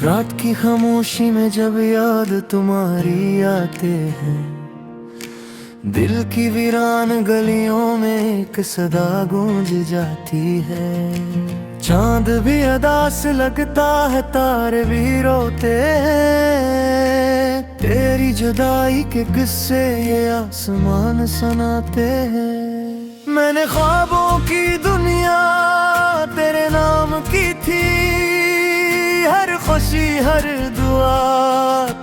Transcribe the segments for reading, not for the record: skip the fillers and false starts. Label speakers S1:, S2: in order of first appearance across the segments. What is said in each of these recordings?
S1: रात की खामोशी में जब याद तुम्हारी आते हैं, दिल की वीरान गलियों में एक सदा गूंज जाती है। चांद भी अदास लगता है, तारे भी रोते हैं, तेरी जुदाई के किस्से ये आसमान सुनाते हैं। मैंने ख्वाबों की दुनिया तेरे नाम की थी, हर खुशी हर दुआ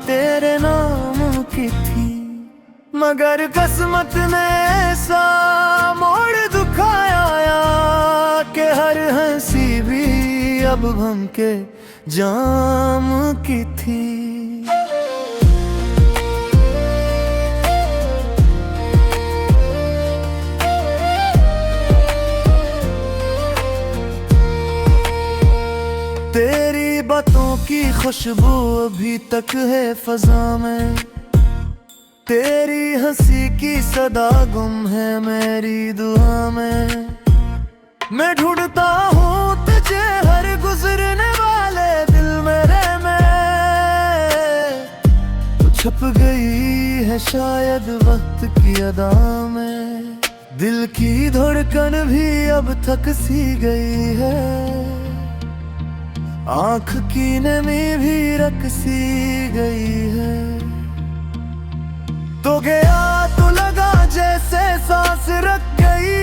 S1: तेरे नाम की थी, मगर किस्मत ने ऐसा मोड़ दिखाया कि हर हंसी भी अब हम के जाम की थी। तेरी बातों की खुशबू अभी तक है फजा में, तेरी हंसी की सदा गुम है मेरी दुआ में। मैं ढूंढता हूँ तुझे हर गुजरने वाले दिल मेरे में, तू छुप गई है शायद वक्त की अदा में। दिल की धड़कन भी अब थक सी गई है, आँख की नमी भी रक सी गई है। तो गया तो लगा जैसे सांस रख गई,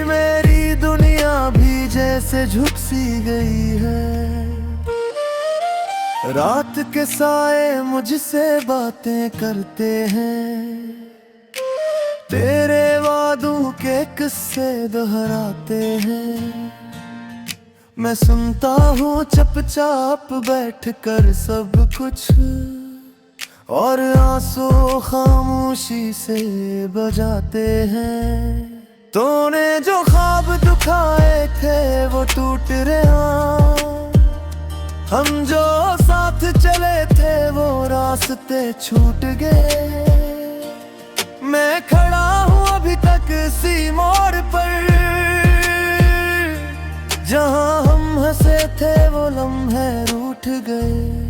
S1: मेरी दुनिया भी जैसे झुक सी गई है। रात के साए मुझसे बातें करते हैं, तेरे वादों के किस्से दोहराते हैं। मैं सुनता हूँ चुपचाप बैठ कर सब कुछ, और आंसू खामोशी से बजाते हैं। तूने जो ख्वाब दिखाए थे वो टूट रहे, हम जो साथ चले थे वो रास्ते छूट गए। मैं खड़ा हूँ अभी तक इसी मोड़ पर, जहाँ हम हंसे थे वो लम्हे रूठ गए।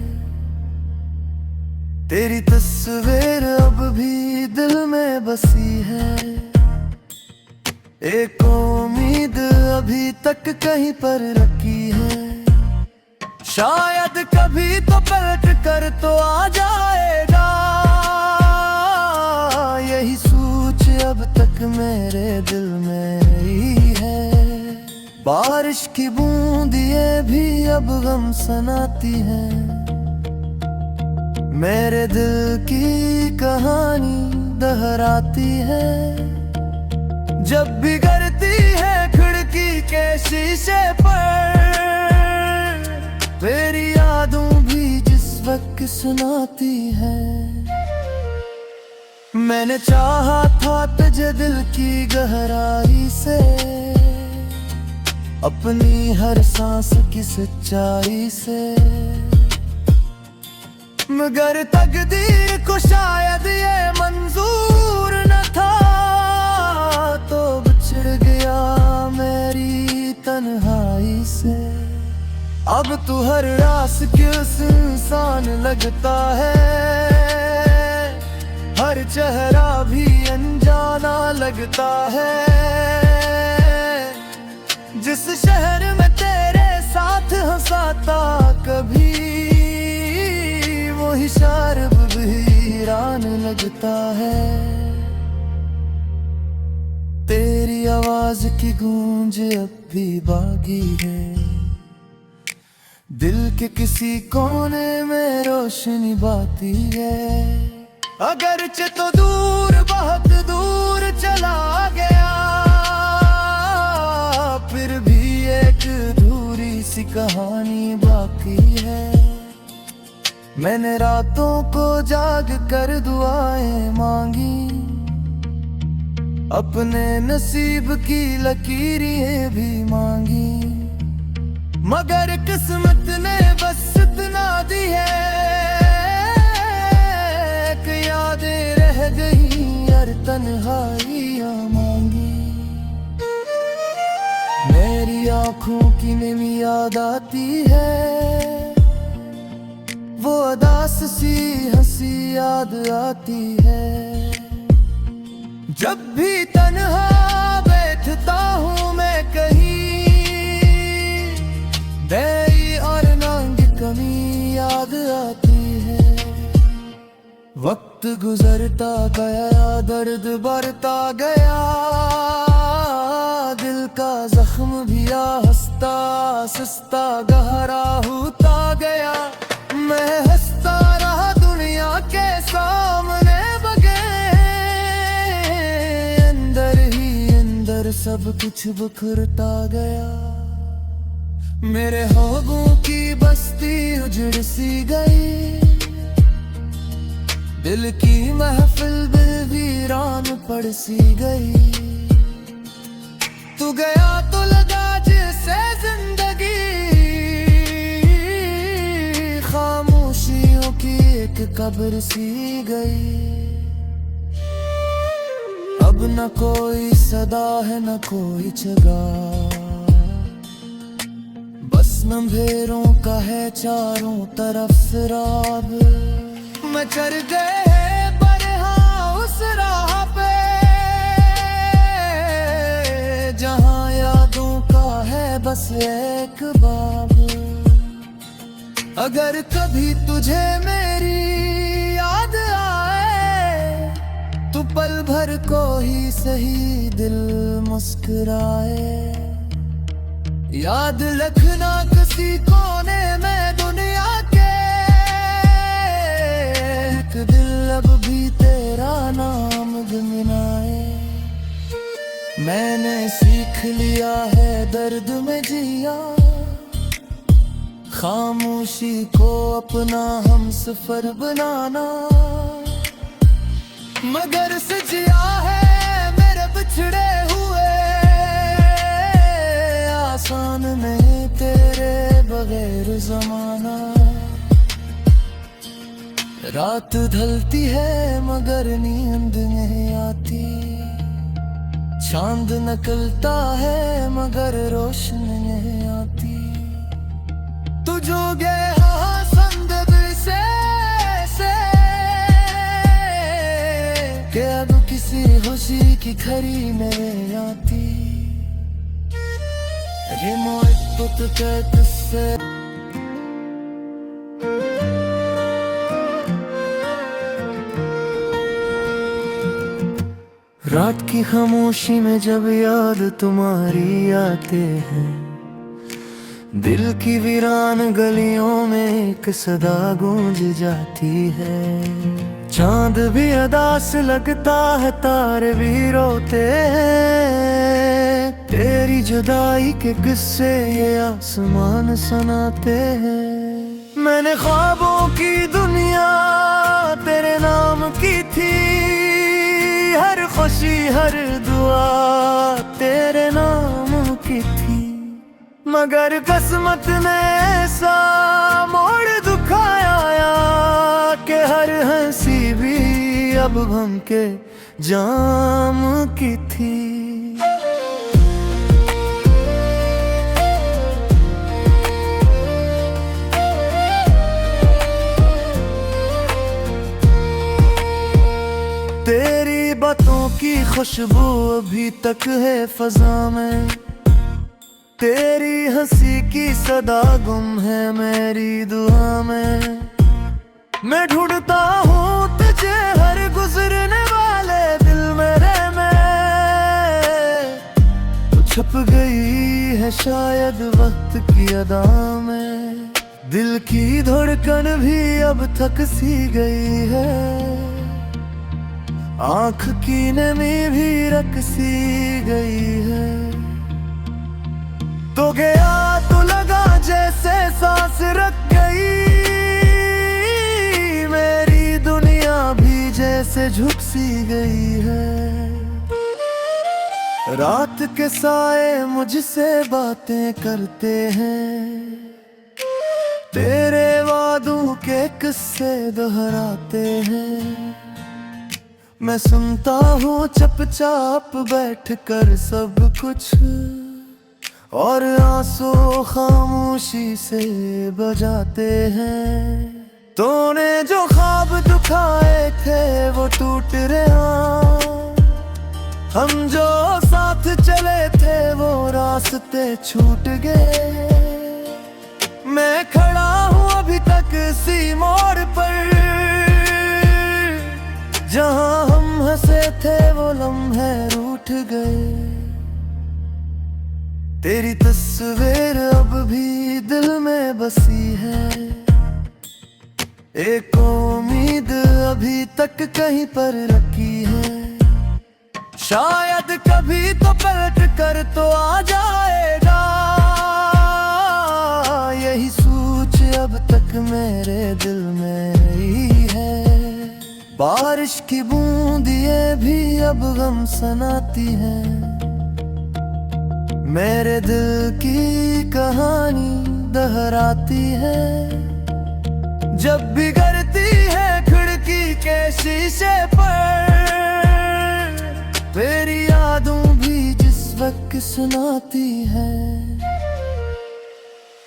S1: तेरी तस्वीर अब भी दिल में बसी है, एक उम्मीद अभी तक कहीं पर रखी है। शायद कभी तो पलट कर तो आ जाएगा, यही सोच अब तक मेरे दिल में ही है। बारिश की बूंदियां भी अब गम सनाती हैं, मेरे दिल की कहानी दोहराती है। जब भी गिरती है खिड़की के शीशे पर, तेरी यादों भी जिस वक्त सुनाती है। मैंने चाहा था तुझे दिल की गहराई से, अपनी हर सांस की सच्चाई से, मगर तकदीर को शायद ये मंजूर न था। तो बिछड़ गया मेरी तन्हाई से, अब तू हर रास किस इंसान लगता है, हर चेहरा भी अनजाना लगता है। जिस शहर में तेरे साथ हंसाता कभी, वही शहर भी वीरान लगता है। तेरी आवाज की गूंज अब भी बागी है, दिल के किसी कोने में रोशनी बाती है। अगरचे तो दूर बहुत दूर चला गया, फिर भी एक अधूरी सी कहानी बाकी है। मैंने रातों को जाग कर दुआएं मांगी, अपने नसीब की लकीरें भी मांगी, मगर किस्मत ने बस इतना दी है कि यादें रह गई और तन्हाइयां मांगी। मेरी आँखों आंखों की नमी याद आती है, वो अदास सी हंसी याद आती है। जब भी तन्हा बैठता हूँ मैं कहीं, देरी और नांग कमी याद आती है। वक्त गुजरता गया, दर्द बढ़ता गया, दिल का जख्म भी हंसता सस्ता गहरा होता गया। मैं हंसता रहा दुनिया के सामने बगैर, अंदर ही अंदर सब कुछ बिखरता गया। मेरे ख्वाबों की बस्ती उजड़ सी गई, दिल की महफिल वीरान पड़ सी गई। तू गया तो लगा जैसे जिंदगी खामोशियों की एक कब्र सी गई। अब न कोई सदा है न कोई जगह, बस अंधेरों का है चारों तरफ शराब। मैं चढ़ गए पर हाँ उस राह पे, जहाँ यादों का है बस एक बाब। अगर कभी तुझे मेरी याद आए, तो पल भर को ही सही दिल मुस्कुराए। याद रखना किसी कोने में दुनिया के, दिल अब भी तेरा नाम गुनगुनाए। मैंने सीख लिया है दर्द में जिया, खामोशी को अपना हम सफर बनाना। मगर सजिया है मेरे बिछड़े हुए, आसान नहीं तेरे बगैर जमाना। रात ढलती है मगर नींद नहीं आती, चांद निकलता है मगर रोशनी नहीं आती। तू जो गया संदब से कि अब किसी खुशी की खरी नहीं आती। रिमोट पुत के किस्से रात की खामोशी में जब याद तुम्हारी आते हैं, दिल की वीरान गलियों में एक सदा गूंज जाती है। चांद भी अदास लगता है, तारे भी रोते हैं, तेरी जुदाई के किस्से ये आसमान सुनाते हैं। मैंने ख्वाबों की दुनिया तेरे नाम की थी, हर खुशी हर दुआ तेरे नाम की थी। मगर किस्मत ने ऐसा मोड़ दिखाया कि हर हंसी भी अब गम के जाम की थी। तेरी बातों की खुशबू अभी तक है फजा में, तेरी हंसी की सदा गुम है मेरी दुआ में। मैं ढूंढता हूँ तुझे हर गुजरने वाले दिल मेरे में, तू छुप गई है शायद वक्त की अदा में। दिल की धड़कन भी अब थक सी गई है, आँख की नमी भी रक सी गई है। तो गया तो लगा जैसे सांस रख गई, मेरी दुनिया भी जैसे झुक सी गई है। रात के साए मुझसे बातें करते हैं, तेरे वादों के किस्से दोहराते हैं। मैं सुनता हूँ चुपचाप बैठ कर सब कुछ, और आंसू खामोशी से बजाते हैं। तूने जो ख्वाब दुखाए थे वो टूट रहा, हम जो साथ चले थे वो रास्ते छूट गए। मैं खड़ा हूँ अभी तक इसी मोड़ पर, जहाँ हम हंसे थे वो लम्हे रूठ गए। तेरी तस्वीर अब भी दिल में बसी है, एक उम्मीद अभी तक कहीं पर रखी है। शायद कभी तो पलट कर तो आ जाएगा, यही सोच अब तक मेरे दिल में ही है। बारिश की बूंदियां भी अब गम सनाती हैं, मेरे दिल की कहानी दोहराती है। जब भी गिरती है खिड़की के शीशे पर, तेरी यादों भी जिस वक्त सुनाती है।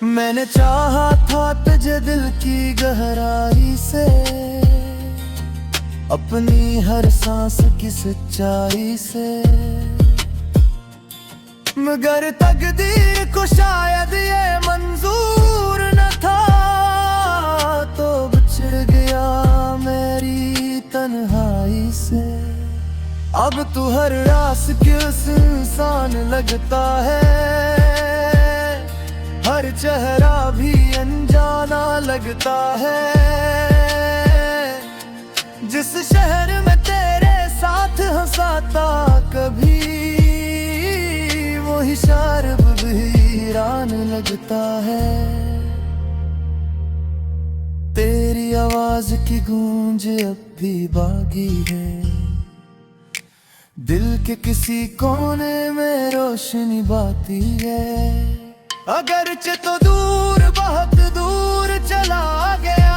S1: मैंने चाहा था तुझे दिल की गहराई से, अपनी हर सांस की सच्चाई से, मगर तकदीर को शायद ये मंजूर न था, तो बिछड़ गया मेरी तन्हाई से। अब तू हर रास किस इंसान लगता है, हर चेहरा भी अनजाना लगता है। जिस शहर में तेरे साथ हंसाता कभी, वही शहर वीरान लगता है। तेरी आवाज की गूंज अब भी बागी है, दिल के किसी कोने में रोशनी बाती है। अगरचे तो दूर बहुत दूर चला गया,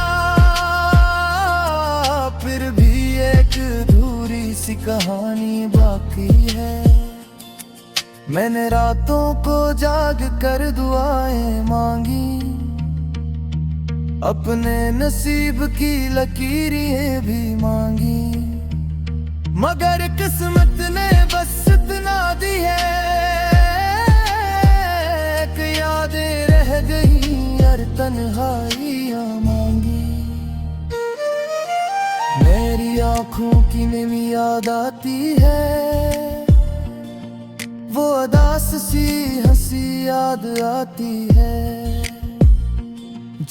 S1: फिर भी एक अधूरी सी कहानी बाकी है। मैंने रातों को जाग कर दुआएं मांगी, अपने नसीब की लकीरें भी मांगी, मगर किस्मत ने बस इतना दी है कि यादें रह गई और तन्हाइयां मांगी। मेरी आंखों की नींद याद आती है, वो उदास सी हंसी याद आती है।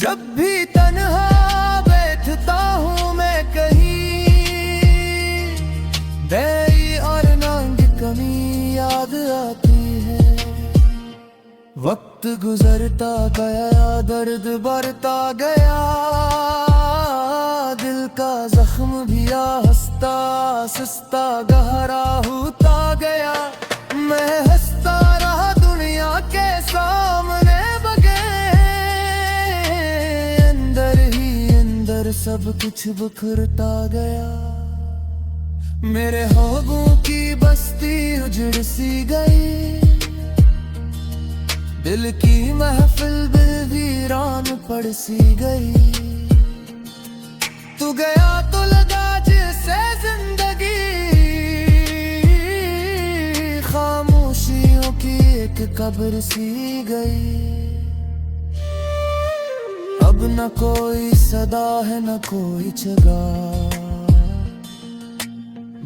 S1: जब भी तन्हा बैठता हूँ मैं कहीं, बेई और नांग कमी याद आती है। वक्त गुजरता गया दर्द बढ़ता गया, दिल का जख्म भी हंसता सस्ता गहरा होता गया। मैं हंसता रहा दुनिया के सामने बगैर, अंदर ही अंदर सब कुछ बिखरता गया। मेरे ख्वाबों की बस्ती उजड़ सी गई, दिल की महफिल वीरान पड़ सी गई। तू गया तो लगा जैसे जिंदगी खामोशियों की एक कब्र सी गई। अब न कोई सदा है न कोई जगह,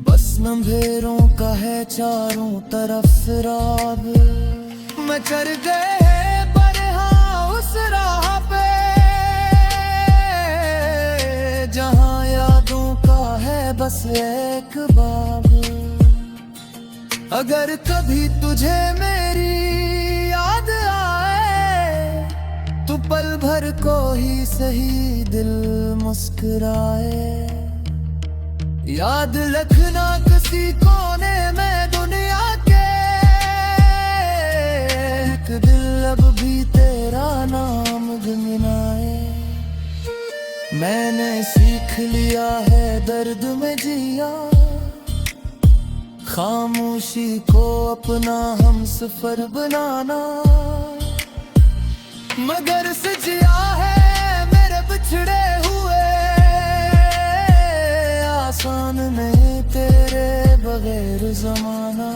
S1: बस अंधेरों का है चारों तरफ शराब। मैं चढ़ गए पर हाँ उस राह पे, जहाँ यादों का है बस एक बाब। अगर कभी तुझे मेरी याद आए, तो पल भर को ही सही दिल मुस्कुराए। याद रखना किसी कोने में दुनिया के, एक दिल अब भी तेरा नाम गुनगुनाए। मैंने सीख लिया है दर्द में जिया, खामोशी को अपना हम सफर बनाना, मगर सजिया है मेरे बिछड़े हुए, आसान नहीं तेरे बगैर जमाना।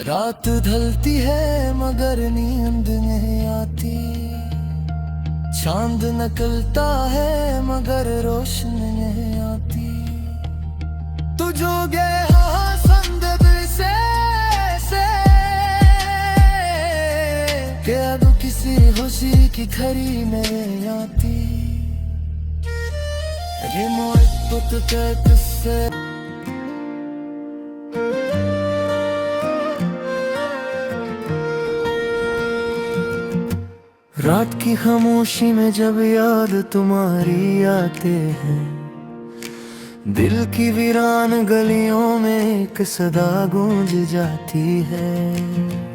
S1: रात ढलती है मगर नींद नहीं आती, चांद निकलता है मगर रोशनी नहीं आती। तू जो गया संग दिल से कि अब किसी खुशी की घड़ी नहीं आती। ये मोहब्बत के किस्से रात की खामोशी में जब याद तुम्हारी आते हैं, दिल की वीरान गलियों में एक सदा गूंज जाती है।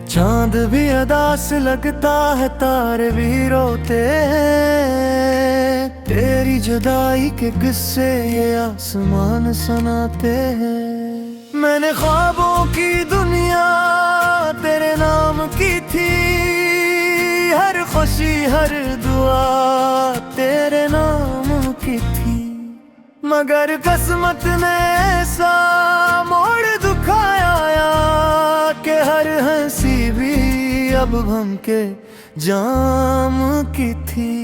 S1: चांद भी अदास लगता है, तारे भी रोते हैं, तेरी जुदाई के किस्से ये आसमान सुनाते हैं। मैंने ख्वाबों की दुनिया तेरे नाम की थी, हर खुशी हर दुआ तेरे नाम की थी, मगर किस्मत ने ऐसा मोड़ दिखाया कि हर हंसी भी अब गम के जाम की थी।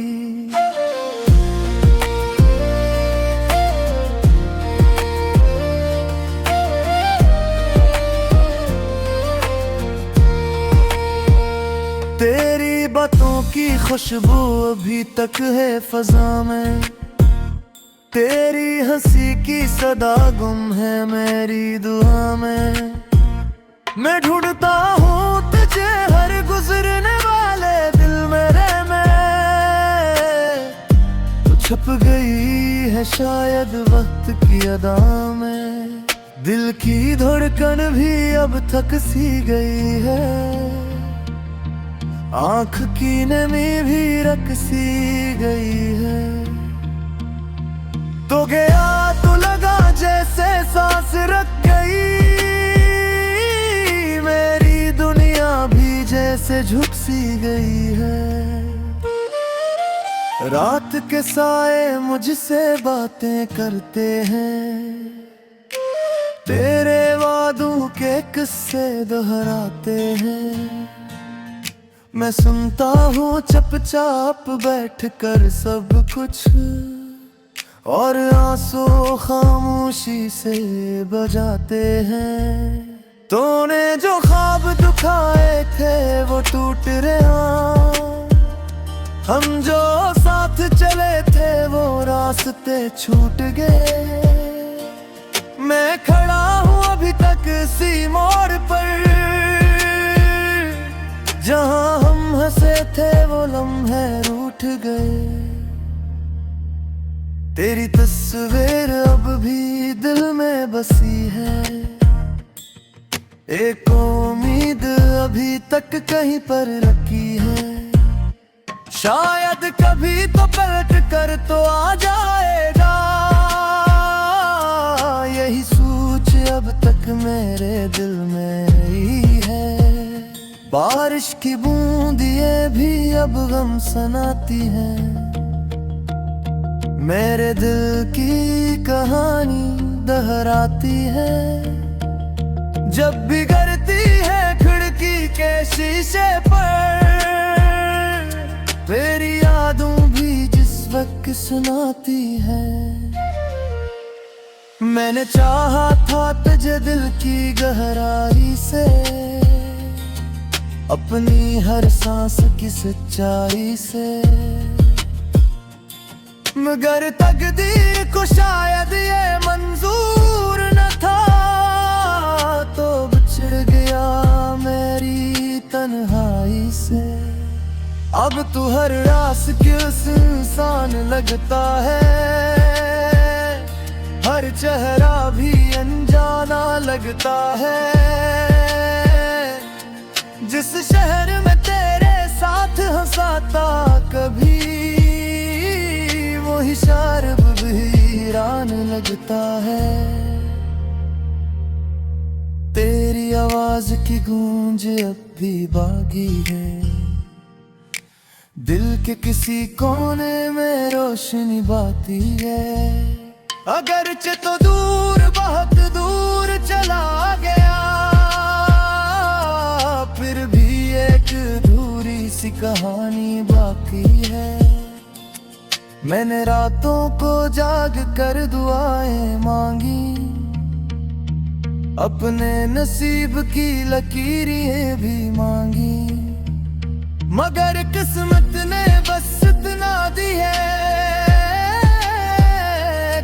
S1: तेरी बातों की खुशबू अभी तक है फजा में, तेरी हंसी की सदा गुम है मेरी दुआ में। मैं ढूंढता हूँ तुझे हर गुजरने वाले दिल मेरे में, तू छुप गई है शायद वक्त की अदा में। दिल की धड़कन भी अब थक सी गई है, आँख की नमी भी रख सी गई है। तो गया तो लगा जैसे सांस रख गई, मेरी दुनिया भी जैसे झुक सी गई है। रात के साए मुझसे बातें करते हैं, तेरे वादों के किस्से दोहराते हैं। मैं सुनता हूँ चुपचाप बैठ कर सब कुछ, और आंसू खामोशी से बजाते हैं। तूने जो ख्वाब दिखाए थे वो टूट रहे, हम जो साथ चले थे वो रास्ते छूट गए। मैं खड़ा हूँ अभी तक इसी मोड़ पर, जहाँ हम हंसे थे वो लम्हे रूठ गए। तेरी तस्वीर अब भी दिल में बसी है, एक उम्मीद अभी तक कहीं पर रखी है। शायद कभी तो पलट कर तो आ जाएगा, यही सोच अब तक मेरे दिल में ही है। बारिश की बूंदियां भी अब गम सुनाती हैं, मेरे दिल की कहानी दोहराती है। जब भी गिरती है खिड़की के शीशे पर, तेरी यादों भी जिस वक्त सुनाती है। मैंने चाहा था तुझे दिल की गहराई से, अपनी हर सांस की सच्चाई से, मगर तकदीर को शायद ये मंजूर न था, तो बिछड़ गया मेरी तन्हाई से। अब तू हर रास किस इंसान लगता है, हर चेहरा भी अनजाना लगता है। जिस शहर में तेरे साथ हंसाता कभी, वही शहर वीरान लगता है। आवाज की गूंज अब भी बागी है, दिल के किसी कोने में रोशनी बाती है। अगरचे तो दूर बहुत दूर चला गया, फिर भी एक अधूरी सी कहानी बाकी है। मैंने रातों को जाग कर दुआएं मांगी, अपने नसीब की लकीरें भी मांगी, मगर किस्मत ने बस इतना दी है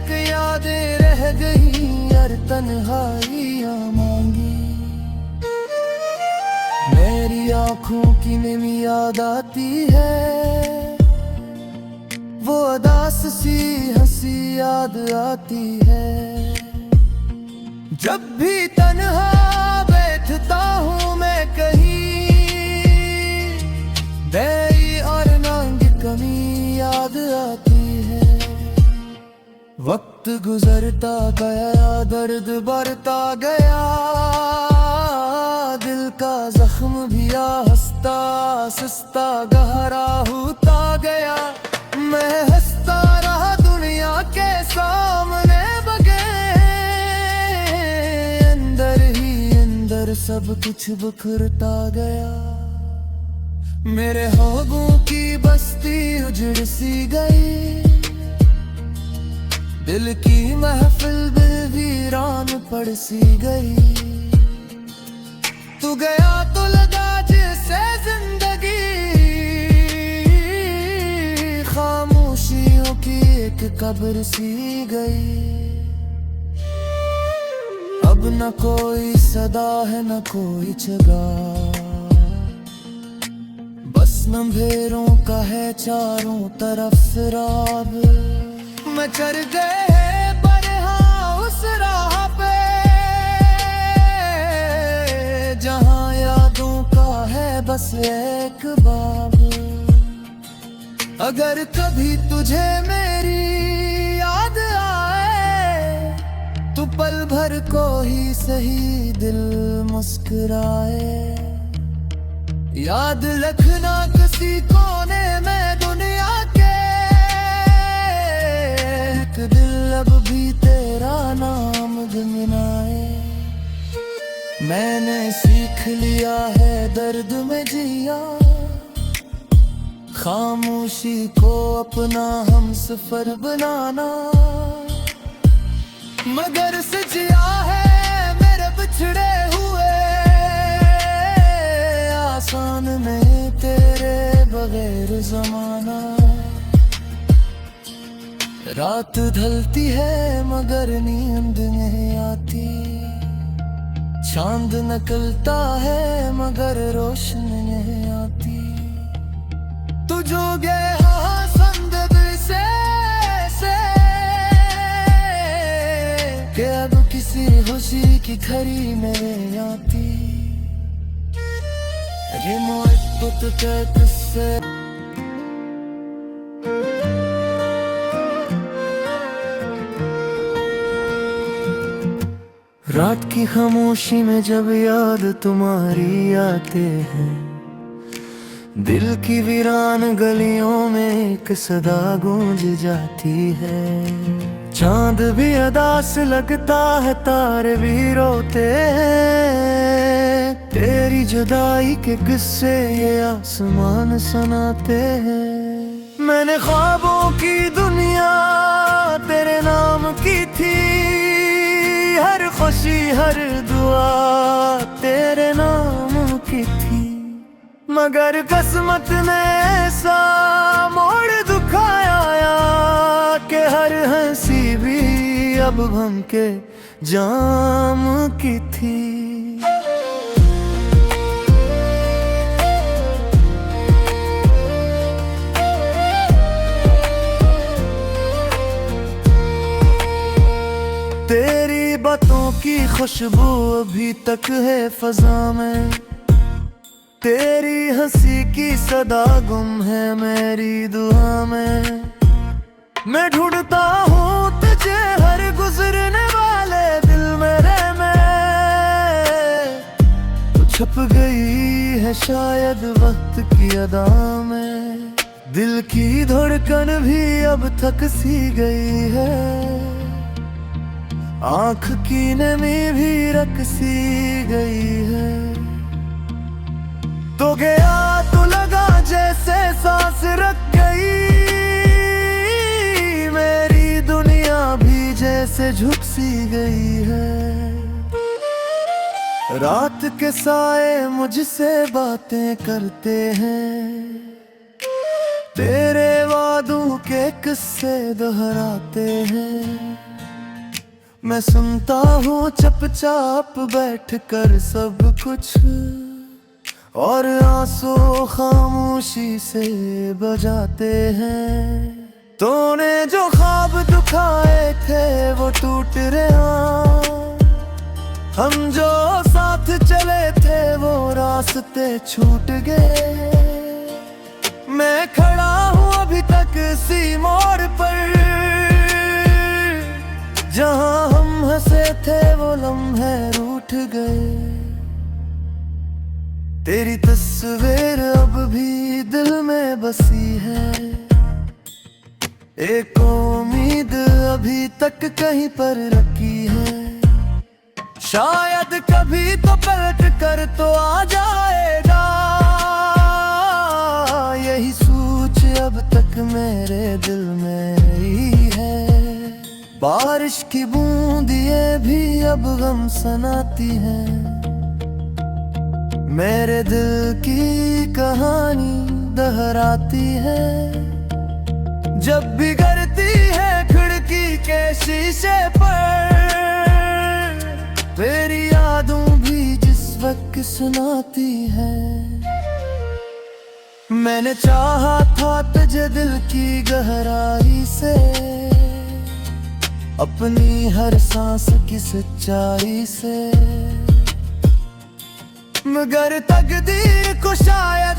S1: कि यादें रह गई और तन्हाइयां मांगी। मेरी आंखों की नींद याद आती है, वो उदास सी हंसी याद आती है। जब भी तन्हा बैठता हूँ मैं कहीं, बेई और नांग कमी याद आती है। वक्त गुजरता गया, दर्द बढ़ता गया, दिल का जख्म भी आहिस्ता आहिस्ता गहरा होता गया। मैं हंसता रहा दुनिया के सामने बगैर, अंदर ही अंदर सब कुछ बिखरता गया। मेरे ख्वाबों की बस्ती उजड़ सी गई, दिल की महफिल वीरान पड़ सी गई। तू गया तो लगा जैसे जिंदगी खामोशियों की एक कब्र सी गई। अब न कोई सदा है न कोई जगह, बस अंधेरों का है चारों तरफ शराब। मैं चढ़ गए पर हाँ उस राह पे, जहाँ यादों का है बस एक बाब। अगर कभी तुझे मेरी याद आए, तो पल भर को ही सही दिल मुस्कुराए। याद रखना किसी कोने में दुनिया के, एक दिल अब भी तेरा नाम गुनगुनाए। मैंने सीख लिया है दर्द में जिया, खामोशी को अपना हम सफर बनाना। मगर सजिया है मेरे बिछड़े हुए, आसान नहीं तेरे बगैर जमाना। रात ढलती है मगर नींद नहीं आती, चांद निकलता है मगर रोशनी नहीं आती। तू जो गया संदद से कि अब किसी खुशी की घड़ी में आती। ये मोहब्बत के किस्से रात की खामोशी में जब याद तुम्हारी आते हैं, दिल की वीरान गलियों में एक सदा गूंज जाती है। चांद भी अदास लगता है, तारे भी रोते हैं, तेरी जुदाई के किस्से ये आसमान सुनाते हैं। मैंने ख्वाबों की दुनिया तेरे नाम की थी, हर खुशी हर दुआ तेरे नाम की थी। मगर किस्मत ने ऐसा मोड़ दिखाया कि हर हंसी भी अब हम के जाम की थी। तेरी बातों की खुशबू अभी तक है फजा में, तेरी हंसी की सदा गुम है मेरी दुआ में। मैं ढूंढता हूँ तुझे हर गुजरने वाले दिल मेरे में, छुप गई है शायद वक्त की अदा में। दिल की धड़कन भी अब थक सी गई है, आँख की नमी भी रक सी गई है। तो गया तो लगा जैसे सांस रख गई, मेरी दुनिया भी जैसे झुक सी गई है। रात के साए मुझसे बातें करते हैं, तेरे वादों के किस्से दोहराते हैं। मैं सुनता हूँ चुपचाप बैठ कर सब कुछ, और आंसू खामोशी से बजाते हैं। तूने जो ख्वाब दुखाए थे वो टूट रहे, हम जो साथ चले थे वो रास्ते छूट गए। मैं खड़ा हूँ अभी तक इसी मोड़ पर, जहाँ हम हंसे थे वो लम्हे रूठ गए। तेरी तस्वीर अब भी दिल में बसी है, एक उम्मीद अभी तक कहीं पर रखी है। शायद कभी तो पलट कर तो आ जाएगा, यही सोच अब तक मेरे दिल में ही है। बारिश की बूंदियां भी अब गम सनाती हैं, मेरे दिल की कहानी दोहराती है। जब भी गिरती है खिड़की के शीशे पर, तेरी यादों भी जिस वक्त सुनाती है। मैंने चाहा था तुझे दिल की गहराई से, अपनी हर सांस की सच्चाई से, मगर तकदीर को शायद